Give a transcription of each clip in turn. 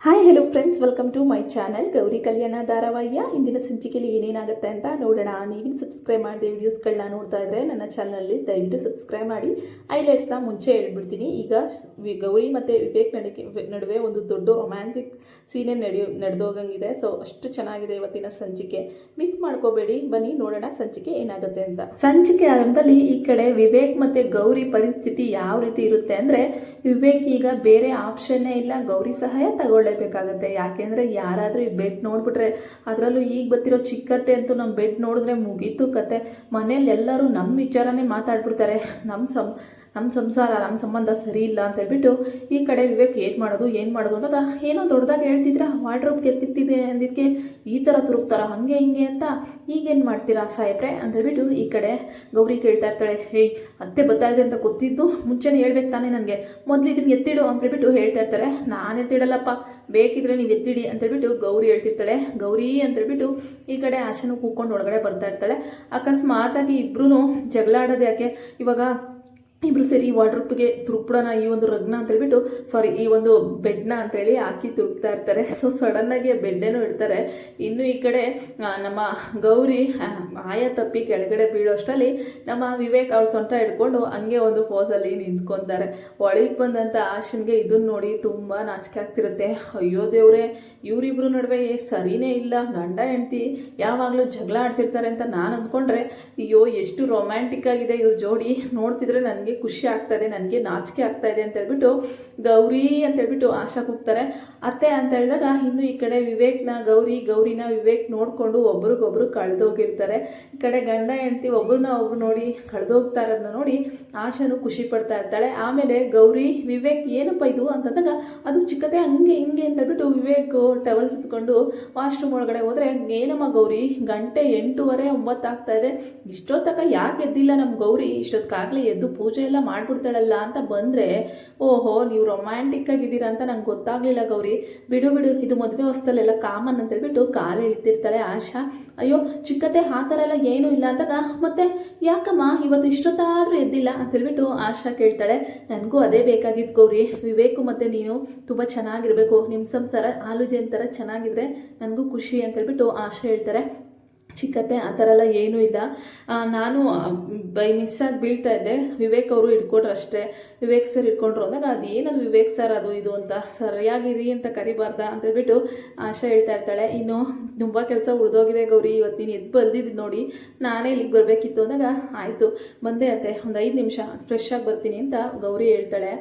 Hi hello friends, welcome to my channel Gauri Kalyana ಧಾರಾವಾಹಿಯ ಇಂದಿನ ಸಂಚಿಕೆಯಲ್ಲಿ ಏನೇನಾಗುತ್ತೆ ಅಂತ ನೋಡೋಣ. ನೀವಿನ್ನು ಸಬ್ಸ್ಕ್ರೈಬ್ ಮಾಡಿದೆ ವಿಡಿಯೋಸ್ಗಳನ್ನ ನೋಡ್ತಾ ಇದ್ದರೆ ನನ್ನ ಚಾನಲಲ್ಲಿ ದಯವಿಟ್ಟು ಸಬ್ಸ್ಕ್ರೈಬ್ ಮಾಡಿ. ಹೈಲೈಟ್ಸ್ನ ಮುಂಚೆ ಹೇಳ್ಬಿಡ್ತೀನಿ. ಈಗ ಗೌರಿ ಮತ್ತು ವಿವೇಕ್ ನಡುವೆ ಒಂದು ದೊಡ್ಡ ರೊಮ್ಯಾಂಟಿಕ್ ಸೀನೇ ನಡೆದೋಗಂಗಿದೆ. ಸೊ ಅಷ್ಟು ಚೆನ್ನಾಗಿದೆ ಇವತ್ತಿನ ಸಂಚಿಕೆ, ಮಿಸ್ ಮಾಡ್ಕೋಬೇಡಿ. ಬನ್ನಿ ನೋಡೋಣ ಸಂಚಿಕೆ ಏನಾಗುತ್ತೆ ಅಂತ. ಸಂಚಿಕೆ ಆರಂಭದಲ್ಲಿ ಈ ಕಡೆ ವಿವೇಕ್ ಮತ್ತು ಗೌರಿ ಪರಿಸ್ಥಿತಿ ಯಾವ ರೀತಿ ಇರುತ್ತೆ ಅಂದರೆ, ವಿವೇಕ್ ಈಗ ಬೇರೆ ಆಪ್ಷನ್ನೇ ಇಲ್ಲ, ಗೌರಿ ಸಹಾಯ ತಗೊಳ್ಳೇಬೇಕಾಗತ್ತೆ. ಯಾಕೆಂದರೆ ಯಾರಾದರೂ ಈ ಬೆಡ್ ನೋಡ್ಬಿಟ್ರೆ, ಅದರಲ್ಲೂ ಈಗ ಬರ್ತಿರೋ ಚಿಕ್ಕತ್ತೆ ಅಂತೂ ನಮ್ಮ ಬೆಡ್ ನೋಡಿದ್ರೆ ಮುಗೀತು ಕತೆ. ಮನೇಲಿ ಎಲ್ಲರೂ ನಮ್ಮ ವಿಚಾರನೇ ಮಾತಾಡ್ಬಿಡ್ತಾರೆ, ನಮ್ಮ ಸಂಸಾರ ನಮ್ಮ ಸಂಬಂಧ ಸರಿ ಇಲ್ಲ ಅಂತ ಹೇಳ್ಬಿಟ್ಟು ಈ ಕಡೆ ವಿವೇಕ್ ಏನು ಮಾಡೋದು ಅಂದಾಗ, ಏನೋ ದೊಡ್ಡದಾಗಿ ಹೇಳ್ತಿದ್ರ, ವಾರ್ಡ್ರೋಬ್ ಗೆತ್ತಿತ್ತಿದೆ ಅಂದಿದ್ದಕ್ಕೆ ಈ ಥರ ತುರುಕ್ತಾರ, ಹಾಗೆ ಹಿಂಗೆ ಅಂತ ಈಗೇನು ಮಾಡ್ತೀರಾ ಸಾಹೇಬ್ರೆ ಅಂತ ಹೇಳ್ಬಿಟ್ಟು ಈ ಕಡೆ ಗೌರಿ ಕೇಳ್ತಾ ಇರ್ತಾಳೆ. ಹೇಯ್, ಅತ್ತೆ ಬರ್ತಾ ಇದೆ ಅಂತ ಗೊತ್ತಿದ್ದು ಮುಂಚೆನೇ ಹೇಳ್ಬೇಕು ತಾನೇ ನನಗೆ, ಮೊದಲು ಇದನ್ನು ಎತ್ತಿಡು ಅಂತ ಹೇಳ್ಬಿಟ್ಟು ಹೇಳ್ತಾ ಇರ್ತಾರೆ. ನಾನು ಎತ್ತಿಡಲ್ಲಪ್ಪ, ಬೇಕಿದ್ರೆ ನೀವು ಎತ್ತಿಡಿ ಅಂತ ಹೇಳ್ಬಿಟ್ಟು ಗೌರಿ ಹೇಳ್ತಿರ್ತಾಳೆ. ಗೌರಿ ಅಂತ ಹೇಳ್ಬಿಟ್ಟು ಈ ಕಡೆ ಆಶನು ಕೂತ್ಕೊಂಡು ಒಳಗಡೆ ಬರ್ತಾ ಇರ್ತಾಳೆ. ಅಕಸ್ಮಾತಾಗಿ ಇಬ್ರು ಜಗಳ ಆಡೋದು ಯಾಕೆ, ಇವಾಗ ಇಬ್ಬರು ಸೇರಿ ವಾರ್ಡ್ರೋಬ್ಗೆ ತುರುಕ್ಬಿಡೋಣ ಈ ಒಂದು ರಗ್ನ ಅಂತ ಹೇಳ್ಬಿಟ್ಟು, ಈ ಒಂದು ಬೆಡ್ನ ಅಂತೇಳಿ ಹಾಕಿ ತುರುಕ್ತಾ ಇರ್ತಾರೆ. ಸೊ ಸಡನ್ನಾಗಿ ಬೆಡ್ಡೇನೂ ಇಡ್ತಾರೆ. ಇನ್ನು ಈ ಕಡೆ ನಮ್ಮ ಗೌರಿ ಆಯ ತಪ್ಪಿ ಕೆಳಗಡೆ ಬೀಳೋಷ್ಟರಲ್ಲಿ ನಮ್ಮ ವಿವೇಕ್ ಅವ್ಳ ಸೊಂಟ ಹಿಡ್ಕೊಂಡು ಹಂಗೆ ಒಂದು ಪೋಸಲ್ಲಿ ನಿಂತ್ಕೊತಾರೆ. ಒಳಗೆ ಬಂದಂಥ ಆಶನ್ಗೆ ಇದನ್ನ ನೋಡಿ ತುಂಬ ನಾಚಿಕೆ ಆಗ್ತಿರುತ್ತೆ. ಅಯ್ಯೋ ದೇವ್ರೆ, ಇವರಿಬ್ರು ನಡುವೆ ಸರಿನೇ ಇಲ್ಲ, ಗಂಡ ಹೆಂಡ್ತಿ ಯಾವಾಗಲೂ ಜಗಳ ಆಡ್ತಿರ್ತಾರೆ ಅಂತ ನಾನು ಅಂದ್ಕೊಂಡ್ರೆ, ಅಯ್ಯೋ ಎಷ್ಟು ರೊಮ್ಯಾಂಟಿಕ್ ಆಗಿದೆ ಇವ್ರ ಜೋಡಿ, ನೋಡ್ತಿದ್ರೆ ನನಗೆ ಖುಷಿ ಆಗ್ತಾಯಿದೆ, ನನಗೆ ನಾಚಿಕೆ ಆಗ್ತಾ ಇದೆ ಅಂತ ಹೇಳ್ಬಿಟ್ಟು ಗೌರಿ ಅಂತ ಹೇಳ್ಬಿಟ್ಟು ಆಶಾ ಕೂಗ್ತಾರೆ. ಅತ್ತೆ ಅಂತ ಹೇಳಿದಾಗ ಇನ್ನು ಈ ಕಡೆ ವಿವೇಕ್ನ ಗೌರಿನ ವಿವೇಕ್ ನೋಡಿಕೊಂಡು ಒಬ್ರಿಗೊಬ್ರು ಕಳೆದೋಗಿರ್ತಾರೆ. ಈ ಕಡೆ ಗಂಡ ಹೆಂಡ್ತಿ ಒಬ್ರನ್ನ ಒಬ್ರು ನೋಡಿ ಕಳೆದೋಗ್ತಾ ಇರೋದನ್ನ ನೋಡಿ ಆಶಾನು ಖುಷಿ ಪಡ್ತಾ ಇರ್ತಾಳೆ. ಆಮೇಲೆ ಗೌರಿ ವಿವೇಕ್ ಏನಪ್ಪ ಇದು ಅಂತಂದಾಗ, ಅದು ಚಿಕ್ಕತೆ ಹಂಗೆ ಹಿಂಗೆ ಅಂತ ಹೇಳ್ಬಿಟ್ಟು ವಿವೇಕ್ ಟವಲ್ ಸುತ್ಕೊಂಡು ವಾಶ್ರೂಮ್ ಒಳಗಡೆ ಹೋದರೆ, ಏನಮ್ಮ ಗೌರಿ, ಗಂಟೆ 8:30 9 ಆಗ್ತಾ ಇದೆ, ಇಷ್ಟೊತ್ತಕ ಯಾಕೆ ಎದ್ದಿಲ್ಲ ನಮ್ಮ ಗೌರಿ, ಇಷ್ಟೊತ್ತಾಗಲೇ ಎದ್ದು ಪೂಜೆ ಎಲ್ಲ ಮಾಡ್ಬಿಡ್ತಾಳಲ್ಲ ಅಂತ ಬಂದರೆ, ಓಹೋ ನೀವು ರೊಮ್ಯಾಂಟಿಕ್ ಆಗಿದ್ದೀರಾ ಅಂತ ನಂಗೆ ಗೊತ್ತಾಗಲಿಲ್ಲ ಗೌರಿ, ಬಿಡು ಇದು ಮದುವೆ ಹೊಸ್ತಲ್ಲೆಲ್ಲ ಕಾಮನ್ ಅಂತ ಹೇಳ್ಬಿಟ್ಟು ಕಾಲು ಇಳ್ತಿರ್ತಾಳೆ ಆಶಾ. ಅಯ್ಯೋ ಚಿಕ್ಕತೆ ಆ ಥರ ಎಲ್ಲ ಏನೂ ಇಲ್ಲ ಅಂದಾಗ, ಮತ್ತೆ ಯಾಕಮ್ಮ ಇವತ್ತು ಇಷ್ಟೊತ್ತಾದರೂ ಎದ್ದಿಲ್ಲ ಅಂತ ಹೇಳ್ಬಿಟ್ಟು ಆಶಾ ಕೇಳ್ತಾಳೆ. ನನಗೂ ಅದೇ ಬೇಕಾಗಿತ್ತು ಗೌರಿ, ವಿವೇಕು ಮತ್ತು ನೀನು ತುಂಬ ಚೆನ್ನಾಗಿರಬೇಕು, ನಿಮ್ಮ ಸಂಸಾರ ಆಲೂಜನ್ ಥರ ಚೆನ್ನಾಗಿದ್ರೆ ನನಗೂ ಖುಷಿ ಅಂತ ಹೇಳ್ಬಿಟ್ಟು ಆಶಾ ಹೇಳ್ತಾರೆ. ಚಿಕ್ಕತ್ತೆ ಆ ಥರ ಎಲ್ಲ ಏನೂ ಇಲ್ಲ, ನಾನು ಬೈ ಮಿಸ್ಸಾಗಿ ಬೀಳ್ತಾ ಇದ್ದೆ, ವಿವೇಕ್ ಅವರು ಹಿಡ್ಕೊಂಡ್ರು ಅಷ್ಟೇ, ವಿವೇಕ್ ಸರ್ ಹಿಡ್ಕೊಂಡ್ರು ಅಂದಾಗ, ಅದೇನದು ವಿವೇಕ್ ಸರ್ ಅದು ಇದು ಅಂತ ಸರಿಯಾಗಿರಿ ಅಂತ ಕರಿಬಾರ್ದ ಅಂತ ಹೇಳ್ಬಿಟ್ಟು ಆಶಾ ಹೇಳ್ತಾ ಇರ್ತಾಳೆ. ಇನ್ನು ತುಂಬ ಕೆಲಸ ಉಳಿದೋಗಿದೆ ಗೌರಿ, ಇವತ್ತು ನೀನು ಎದ್ದು ಬಂದಿದ್ದು ನೋಡಿ, ನಾನೇ ಇಲ್ಲಿಗೆ ಬರಬೇಕಿತ್ತು ಅಂದಾಗ, ಆಯಿತು ಬಂದೆ ಅತ್ತೆ, ಒಂದು 5 ನಿಮಿಷ ಫ್ರೆಶ್ ಆಗಿ ಬರ್ತೀನಿ ಅಂತ ಗೌರಿ ಹೇಳ್ತಾಳೆ.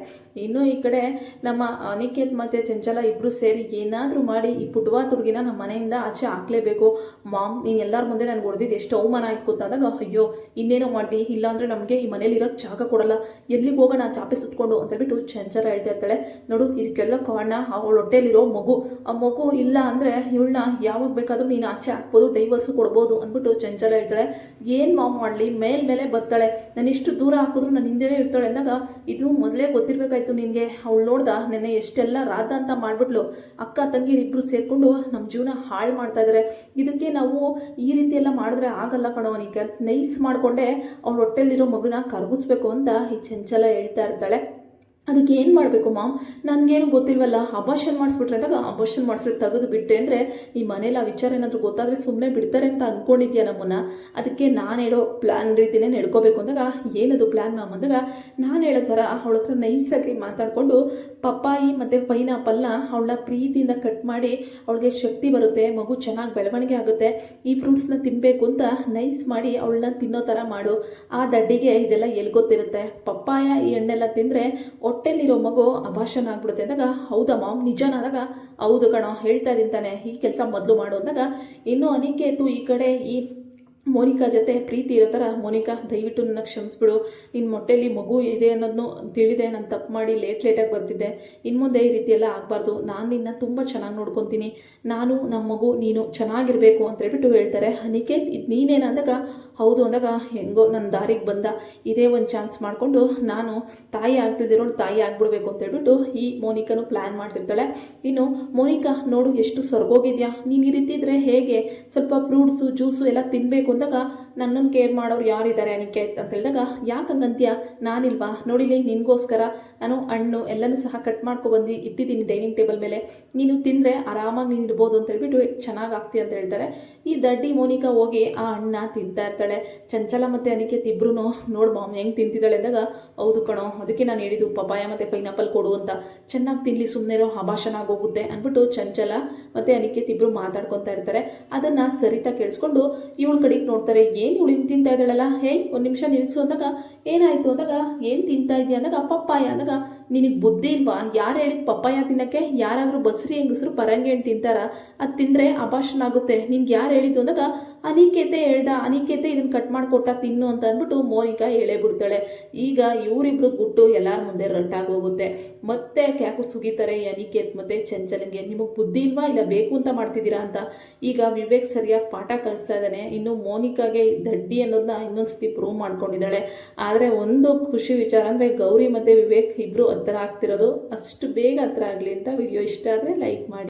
ಇನ್ನು ಈ ಕಡೆ ನಮ್ಮ ಅನಿಕೇತ್ ಮತ್ತು ಚಂಚಲ ಇಬ್ಬರು ಸೇರಿ ಏನಾದರೂ ಮಾಡಿ ಈ ಪುಟ್ವಾದ ಹುಡುಗಿನ ನಮ್ಮ ಮನೆಯಿಂದ ಆಚೆ ಹಾಕಲೇಬೇಕು. ಮಾಮ್, ನೀನು ಎಲ್ಲರ ಮುಂದೆ ನನಗೆ ಹೊಡೆದಿದ್ದು ಎಷ್ಟು ಅವಮಾನ ಆಯ್ತು ಗೊತ್ತಾದಾಗ, ಅಯ್ಯೋ ಇನ್ನೇನೋ ಮಾಡಿ, ಇಲ್ಲಾಂದರೆ ನಮಗೆ ಈ ಮನೇಲಿ ಇರೋಕ್ಕೆ ಜಾಗ ಕೊಡಲ್ಲ, ಎಲ್ಲಿಗೆ ಹೋಗೋಣ ಚಾಪೆ ಸುತ್ಕೊಂಡು ಅಂತ ಹೇಳ್ಬಿಟ್ಟು ಚಂಚಲ ಹೇಳ್ತಾ ಇರ್ತಾಳೆ. ನೋಡು, ಇದಕ್ಕೆಲ್ಲ ಕಾರಣ ಅವಳ ಹೊಟ್ಟೆಲಿರೋ ಮಗು, ಆ ಮಗು ಇಲ್ಲ ಅಂದರೆ ಇವಳನ್ನ ಯಾವಾಗ ಬೇಕಾದರೂ ನೀನು ಆಚೆ ಹಾಕ್ಬೋದು, ಡೈವರ್ಸು ಕೊಡ್ಬೋದು ಅಂದ್ಬಿಟ್ಟು ಚಂಚಲ ಹೇಳ್ತಾಳೆ. ಏನು ಮಾಮ್ ಮಾಡಲಿ, ಮೇಲೆ ಬರ್ತಾಳೆ, ನಾನು ಇಷ್ಟು ದೂರ ಹಾಕಿದ್ರು ನನ್ನ ಹಿಂದೆನೇ ಇರ್ತಾಳೆ ಅಂದಾಗ, ಇದು ಮೊದಲೇ ಗೊತ್ತಿರಬೇಕಾಯ್ತು ನಿನಗೆ, ಅವಳು ನೋಡ್ದ ನೆನ್ನೆ ಎಷ್ಟೆಲ್ಲ ರಾಧ ಅಂತ ಮಾಡಿಬಿಟ್ಲು, ಅಕ್ಕ ತಂಗಿರಿಬ್ಬರು ಸೇರಿಕೊಂಡು ನಮ್ಮ ಜೀವನ ಹಾಳು ಮಾಡ್ತಾ ಇದ್ದಾರೆ, ಇದಕ್ಕೆ ನಾವು ಈ ರೀತಿ ಎಲ್ಲ ಮಾಡಿದ್ರೆ ಆಗಲ್ಲ ಕಣವನಿಕೆ, ನೈಸ್ ಮಾಡಿಕೊಂಡೆ ಅವಳ ಹೊಟ್ಟೆಲಿರೋ ಮಗುನ ಕರಗಿಸ್ಬೇಕು ಅಂತ ಈ ಚಂಚಲ ಹೇಳ್ತಾ ಇರ್ತಾಳೆ. ಅದಕ್ಕೆ ಏನು ಮಾಡಬೇಕು ಮಾಮ್, ನನಗೇನು ಗೊತ್ತಿಲ್ವಲ್ಲ, ಅಬಾರ್ಷನ್ ಮಾಡಿಸ್ಬಿಟ್ರೆ ಅಂದಾಗ, ಅಬಾರ್ಷನ್ ಮಾಡಿಸ್ಬಿಟ್ಟು ತೆಗೆದು ಬಿಟ್ಟೆ ಅಂದರೆ ಈ ಮನೇಲಿ ಆ ವಿಚಾರ ಏನಾದರೂ ಗೊತ್ತಾದರೆ ಸುಮ್ಮನೆ ಬಿಡ್ತಾರೆ ಅಂತ ಅಂದ್ಕೊಂಡಿದ್ಯಾ ನಮ್ಮನ್ನು, ಅದಕ್ಕೆ ನಾನು ಹೇಳೋ ಪ್ಲ್ಯಾನ್ ರೀತಿಯೇ ನಡ್ಕೋಬೇಕು ಅಂದಾಗ, ಏನದು ಪ್ಲ್ಯಾನ್ ಮ್ಯಾಮ್ ಅಂದಾಗ, ನಾನು ಹೇಳೋ ಥರ ಅವಳ ಹತ್ರ ನೈಸಾಗಿ ಮಾತಾಡಿಕೊಂಡು ಪಪ್ಪಾಯಿ ಮತ್ತು ಪೈನಾಪಲ್ನ ಅವಳ ಪ್ರೀತಿಯಿಂದ ಕಟ್ ಮಾಡಿ ಅವಳಿಗೆ ಶಕ್ತಿ ಬರುತ್ತೆ, ಮಗು ಚೆನ್ನಾಗಿ ಬೆಳವಣಿಗೆ ಆಗುತ್ತೆ, ಈ ಫ್ರೂಟ್ಸ್ನ ತಿನ್ನಬೇಕು ಅಂತ ನೈಸ್ ಮಾಡಿ ಅವಳನ್ನ ತಿನ್ನೋ ಥರ ಮಾಡು. ಆ ದಡ್ಡಿಗೆ ಇದೆಲ್ಲ ಎಲ್ಲಿ ಗೊತ್ತಿರುತ್ತೆ, ಪಪ್ಪಾಯ ಈ ಹಣ್ಣೆಲ್ಲ ತಿಂದರೆ ಹೊಟ್ಟೆಲಿರೋ ಮಗು ಅಭಾಷಣ ಆಗ್ಬಿಡುತ್ತೆ ಅಂದಾಗ, ಹೌದಾ ಮಾಮ್ ನಿಜನಾದಾಗ, ಹೌದು ಕಣೋ ಹೇಳ್ತಾ ಇದ್ದೀನಿ ತಾನೆ, ಈ ಕೆಲಸ ಮೊದಲು ಮಾಡು ಅಂದಾಗ, ಇನ್ನು ಅನಿಕೇತು ಈ ಕಡೆ ಈ ಮೋನಿಕಾ ಜೊತೆ ಪ್ರೀತಿ ಇರೋ ಥರ, ಮೋನಿಕಾ ದಯವಿಟ್ಟು ನನ್ನ ಕ್ಷಮಿಸ್ಬಿಡು, ನಿನ್ನ ಮೊಟ್ಟೆಲಿ ಮಗು ಇದೆ ಅನ್ನೋದನ್ನು ತಿಳಿದೆ, ನಾನು ತಪ್ಪು ಮಾಡಿ ಲೇಟಾಗಿ ಬರ್ತಿದ್ದೆ, ಇನ್ನು ಮುಂದೆ ಈ ರೀತಿ ಎಲ್ಲ ಆಗಬಾರ್ದು, ನಾನು ನಿನ್ನ ತುಂಬ ಚೆನ್ನಾಗಿ ನೋಡ್ಕೊತೀನಿ, ನಾನು ನಮ್ಮ ಮಗು ನೀನು ಚೆನ್ನಾಗಿರಬೇಕು ಅಂತ ಹೇಳ್ಬಿಟ್ಟು ಹೇಳ್ತಾರೆ. ಅನಿಕೇತ್ ಇದು ನೀನೇನಂದಾಗ, ಹೌದು ಅಂದಾಗ, ಹೆಂಗೋ ನನ್ನ ದಾರಿಗೆ ಬಂದ, ಇದೇ ಒಂದು ಚಾನ್ಸ್ ಮಾಡಿಕೊಂಡು ನಾನು ತಾಯಿ ಆಗ್ತಿದ್ದಿರೋಳು ತಾಯಿ ಆಗ್ಬಿಡ್ಬೇಕು ಅಂತ ಹೇಳ್ಬಿಟ್ಟು ಈ ಮೋನಿಕಾನು ಪ್ಲ್ಯಾನ್ ಮಾಡ್ತಿರ್ತಾಳೆ. ಇನ್ನು ಮೋನಿಕಾ, ನೋಡು ಎಷ್ಟು ಸ್ವರ್ಗೋಗಿದ್ಯಾ, ನೀನು ಈ ರೀತಿ ಇದ್ದರೆ ಹೇಗೆ, ಸ್ವಲ್ಪ ಫ್ರೂಟ್ಸು ಜ್ಯೂಸು ಎಲ್ಲ ತಿನ್ನಬೇಕು ಅಂದಾಗ, ನನ್ನನ್ನು ಕೇರ್ ಮಾಡೋರು ಯಾರಿದ್ದಾರೆ ಅನಿಕೇತ್ ಅಂತ ಹೇಳಿದಾಗ ಯಾಕೆ ಹಂಗಂತೀಯ, ನಾನಿಲ್ವಾ ನೋಡಿಲಿ ನಿನಗೋಸ್ಕರ ನಾನು ಹಣ್ಣು ಎಲ್ಲನೂ ಸಹ ಕಟ್ ಮಾಡ್ಕೊಬಂದು ಇಟ್ಟಿದ್ದೀನಿ ಡೈನಿಂಗ್ ಟೇಬಲ್ ಮೇಲೆ, ನೀನು ತಿಂದರೆ ಆರಾಮಾಗಿ ನೀನು ಇರ್ಬೋದು ಅಂತ ಹೇಳ್ಬಿಟ್ಟು ಚೆನ್ನಾಗಿ ಆಗ್ತೀಯ ಅಂತ ಹೇಳ್ತಾರೆ. ಈ ದಡ್ಡಿ ಮೋನಿಕಾ ಹೋಗಿ ಆ ಹಣ್ಣು ತಿಂತಾ ಇರ್ತಾಳೆ. ಚಂಚಲ ಮತ್ತು ಅನಿಕೇತ್ ಇಬ್ರು ನೋಡು ಮಾಮ್ ಹೆಂಗೆ ತಿಂತಿದ್ದಾಳೆ ಅಂದಾಗ ಹೌದು ಕಣೋ, ಅದಕ್ಕೆ ನಾನು ಹೇಳಿದ್ದು ಪಪಾಯ ಮತ್ತು ಪೈನಾಪಲ್ ಕೊಡು ಅಂತ, ಚೆನ್ನಾಗಿ ತಿನ್ನಲಿ ಸುಮ್ಮನೆ ಆಭಾಷಣ ಆಗೋಗುತ್ತೆ ಅಂದ್ಬಿಟ್ಟು ಚಂಚಲ ಮತ್ತು ಅನಿಕೇತ್ ಇಬ್ಬರು ಮಾತಾಡ್ಕೊತಾ ಇರ್ತಾರೆ. ಅದನ್ನು ಸರಿತಾ ಕೇಳಿಸ್ಕೊಂಡು ಇವಳ ಕಡೆಗೆ ನೋಡ್ತಾರೆ. ಏನು ಇವಳು ಹಿಂಗೆ ತಿಂತಾ ಇದ್ದಾಳಲ್ಲ, ಹೇಯ್ ಒಂದು ನಿಮಿಷ ನಿಲ್ಲಿಸು ಅಂದಾಗ ಏನಾಯಿತು ಅಂದಾಗ ಏನು ತಿಂತಾ ಇದೆಯಾ ಅಂದಾಗ ಪಪ್ಪಾಯ ಅಂದಾಗ ನಿನಗೆ ಬುದ್ಧಿ ಇಲ್ವಾ, ಯಾರು ಹೇಳಿದ ಪಪ್ಪಾಯ ತಿನ್ನೋಕ್ಕೆ, ಯಾರಾದರೂ ಬಸ್ರಿ ಹೆಂಗಸರು ಪರಂಗಿ ಹಣ್ಣು ತಿಂತಾರ, ಅದು ತಿಂದರೆ ಅಭಾಷಣ ಆಗುತ್ತೆ, ನಿನ್ಗೆ ಯಾರು ಹೇಳಿದ್ದು ಅಂದಾಗ ಅನಿಕೇತೆ ಹೇಳ್ದ, ಅನಿಕೇತೆ ಇದನ್ನು ಕಟ್ ಮಾಡಿಕೊಟ್ಟ ತಿನ್ನು ಅಂತ ಅಂದ್ಬಿಟ್ಟು ಮೋನಿಕಾ ಹೇಳೇ ಬಿಡ್ತಾಳೆ. ಈಗ ಇವರಿಬ್ರು ಗುಟ್ಟು ಎಲ್ಲರ ಮುಂದೆ ರಟ್ಟಾಗಿ ಹೋಗುತ್ತೆ. ಮತ್ತೆ ಕ್ಯಾಕು ಸುಗಿತಾರೆ ಅನಿಕೇತ್ ಮತ್ತು ಚಂಚಲಂಗೆ, ನಿಮಗೆ ಬುದ್ಧಿ ಇಲ್ವಾ ಇಲ್ಲ ಬೇಕು ಅಂತ ಮಾಡ್ತಿದ್ದೀರಾ ಅಂತ. ಈಗ ವಿವೇಕ್ ಸರಿಯಾಗಿ ಪಾಠ ಕಲಿಸ್ತಾ ಇದ್ದಾನೆ. ಇನ್ನು ಮೋನಿಕಾಗೆ ದಡ್ಡಿ ಅನ್ನೋದನ್ನ ಇನ್ನೊಂದ್ಸತಿ ಪ್ರೂವ್ ಮಾಡ್ಕೊಂಡಿದ್ದಾಳೆ. ಆದರೆ ಒಂದು ಖುಷಿ ವಿಚಾರ ಅಂದರೆ ಗೌರಿ ಮತ್ತು ವಿವೇಕ್ ಇಬ್ಬರು ಹತ್ತಿರ ಆಗ್ತಿರೋದು, ಅಷ್ಟು ಬೇಗ ಹತ್ತಿರ ಆಗಲಿ ಅಂತ. ವಿಡಿಯೋ ಇಷ್ಟ ಆದರೆ ಲೈಕ್ ಮಾಡಿ.